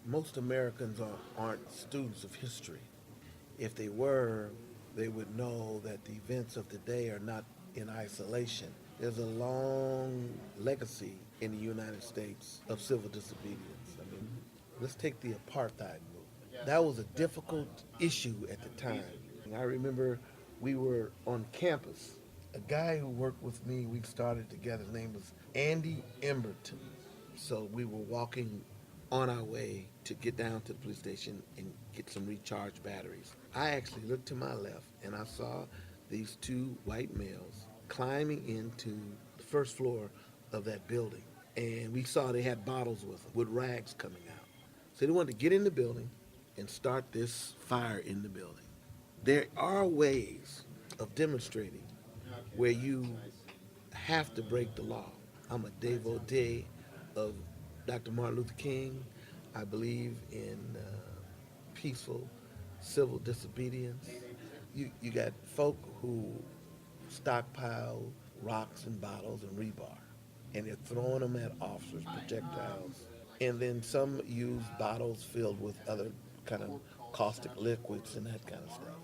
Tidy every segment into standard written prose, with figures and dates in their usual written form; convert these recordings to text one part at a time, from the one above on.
Most Americans aren't students of history. If they were, they would know that the events of today are not in isolation. There's a long legacy in the United States of civil disobedience. I mean, let's take the apartheid movement. That was a difficult issue at the time. I remember we were on campus. A guy who worked with me, we started together, his name was Andy Emberton. So we were walking on our way to get down to the police station and get some recharged batteries. I actually looked to my left and I saw these two white males climbing into the first floor of that building. And we saw they had bottles with them, with rags coming out. So they wanted to get in the building and start this fire in the building. There are ways of demonstrating where you have to break the law. I'm a devotee of Dr. Martin Luther King. I believe in peaceful civil disobedience. You got folk who stockpile rocks and bottles and rebar, and they're throwing them at officers, projectiles. And then some use bottles filled with other kind of caustic liquids and that kind of stuff.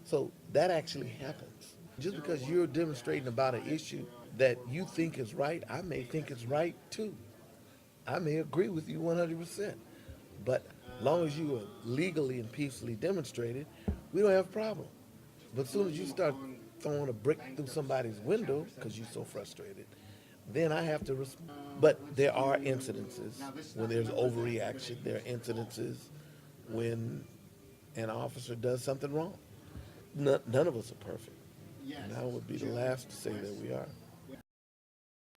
So that actually happens. Just because you're demonstrating about an issue that you think is right, I may think it's right too. I may agree with you 100%. But long as you are legally and peacefully demonstrated, we don't have a problem. But as soon as you start throwing a brick through somebody's window because you're so frustrated, then I have to. But there are incidences when there's overreaction. There are incidences when an officer does something wrong. None of us are perfect. And I would be the last to say that we are.